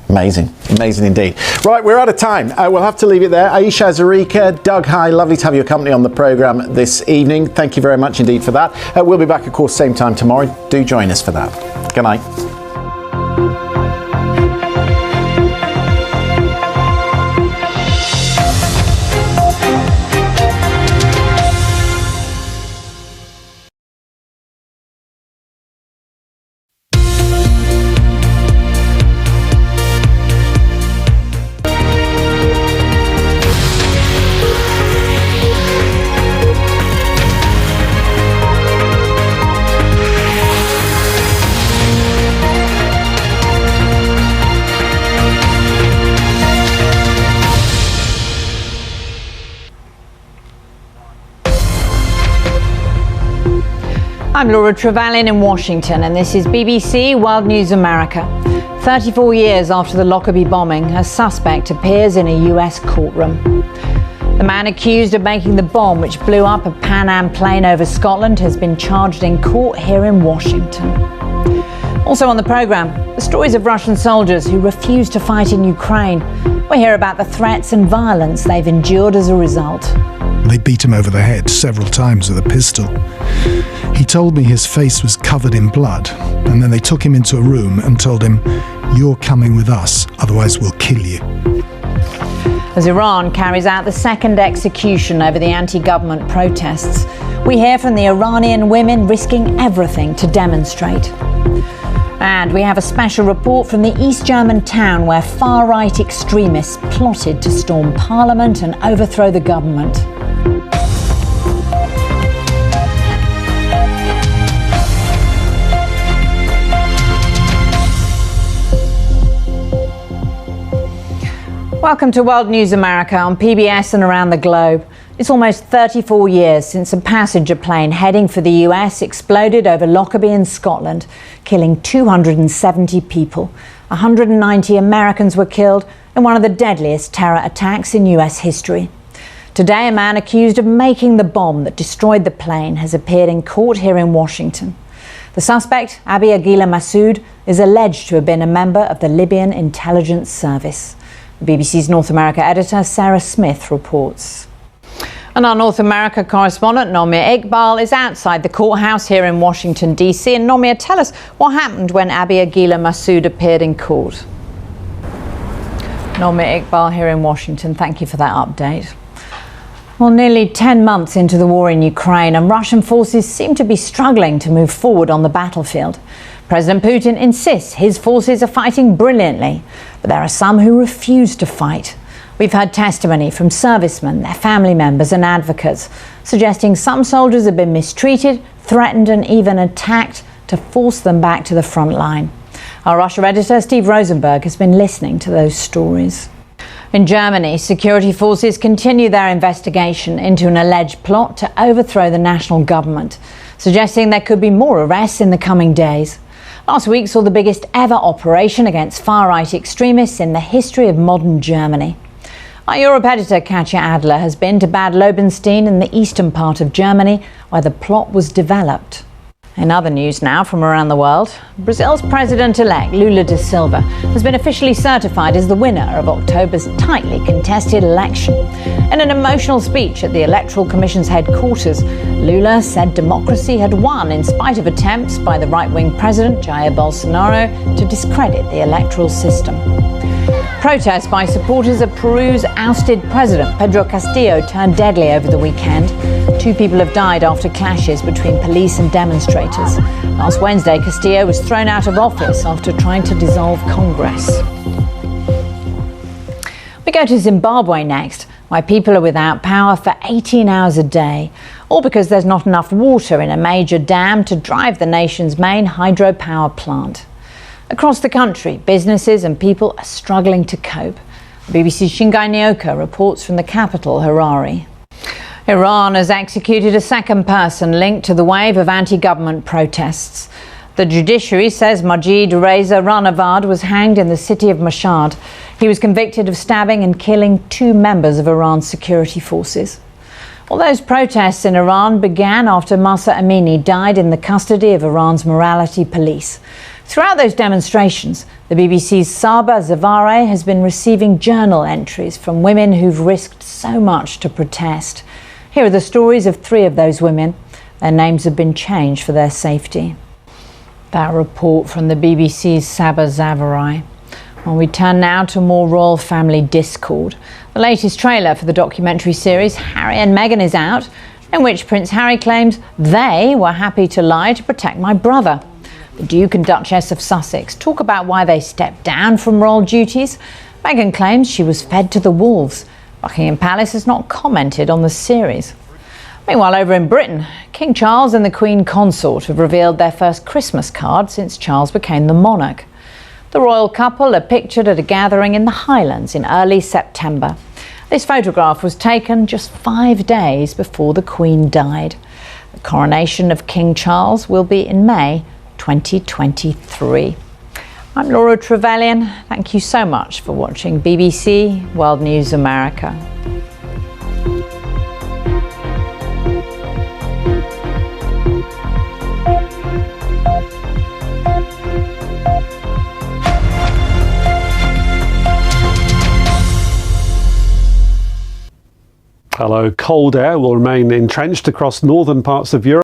Amazing, amazing indeed. Right, we're out of time. We'll have to leave it there. Aisha, Zarika, Doug, hi, lovely to have your company on the programme this evening. Thank you very much indeed for that. We'll be back, of course, same time tomorrow. Do join us for that. Good night. I'm Laura Trevelyan in Washington, and this is BBC World News America. 34 years after the Lockerbie bombing, a suspect appears in a US courtroom. The man accused of making the bomb which blew up a Pan Am plane over Scotland has been charged in court here in Washington. Also on the programme, the stories of Russian soldiers who refuse to fight in Ukraine. We hear about the threats and violence they've endured as a result. They beat him over the head several times with a pistol. He told me his face was covered in blood, and then they took him into a room and told him, "You're coming with us, otherwise we'll kill you." As Iran carries out the second execution over the anti-government protests, we hear from the Iranian women risking everything to demonstrate. And we have a special report from the East German town where far-right extremists plotted to storm parliament and overthrow the government. Welcome to World News America on PBS and around the globe. It's almost 34 years since a passenger plane heading for the US exploded over Lockerbie in Scotland, killing 270 people. 190 Americans were killed in one of the deadliest terror attacks in US history. Today, a man accused of making the bomb that destroyed the plane has appeared in court here in Washington. The suspect, Abi Aguila Massoud, is alleged to have been a member of the Libyan intelligence service. The BBC's North America editor, Sarah Smith, reports. And our North America correspondent, Nomia Iqbal, is outside the courthouse here in Washington, D.C. And Nomia, tell us what happened when Abi Aguila Massoud appeared in court. Nomia Iqbal here in Washington. Thank you for that update. Well, nearly 10 months into the war in Ukraine, and Russian forces seem to be struggling to move forward on the battlefield. President Putin insists his forces are fighting brilliantly, but there are some who refuse to fight. We've heard testimony from servicemen, their family members and advocates, suggesting some soldiers have been mistreated, threatened and even attacked to force them back to the front line. Our Russia editor, Steve Rosenberg, has been listening to those stories. In Germany, security forces continue their investigation into an alleged plot to overthrow the national government, suggesting there could be more arrests in the coming days. Last week saw the biggest ever operation against far-right extremists in the history of modern Germany. Our Europe editor, Katja Adler, has been to Bad Lobenstein in the eastern part of Germany, where the plot was developed. In other news now from around the world, Brazil's president-elect Lula da Silva has been officially certified as the winner of October's tightly contested election. In an emotional speech at the Electoral Commission's headquarters, Lula said democracy had won in spite of attempts by the right-wing president Jair Bolsonaro to discredit the electoral system. Protests by supporters of Peru's ousted president Pedro Castillo turned deadly over the weekend. 2 people have died after clashes between police and demonstrators. Last Wednesday, Castillo was thrown out of office after trying to dissolve Congress. We go to Zimbabwe next, where people are without power for 18 hours a day, all because there's not enough water in a major dam to drive the nation's main hydropower plant. Across the country, businesses and people are struggling to cope. BBC's Shingai Nyoka reports from the capital, Harare. Iran has executed a second person linked to the wave of anti-government protests. The judiciary says Majid Reza Ranavad was hanged in the city of Mashhad. He was convicted of stabbing and killing 2 members of Iran's security forces. All those protests in Iran began after Mahsa Amini died in the custody of Iran's morality police. Throughout those demonstrations, the BBC's Saba Zavare has been receiving journal entries from women who've risked so much to protest. Here are the stories of 3 of those women. Their names have been changed for their safety. That report from the BBC's Saba Zavare. Well, we turn now to more royal family discord. The latest trailer for the documentary series Harry and Meghan is out, in which Prince Harry claims they were happy to lie to protect my brother. The Duke and Duchess of Sussex talk about why they stepped down from royal duties. Meghan claims she was fed to the wolves. Buckingham Palace has not commented on the series. Meanwhile, over in Britain, King Charles and the Queen Consort have revealed their first Christmas card since Charles became the monarch. The royal couple are pictured at a gathering in the Highlands in early September. This photograph was taken just 5 days before the Queen died. The coronation of King Charles will be in May 2023. I'm Laura Trevelyan. Thank you so much for watching BBC World News America. Hello. Cold air will remain entrenched across northern parts of Europe.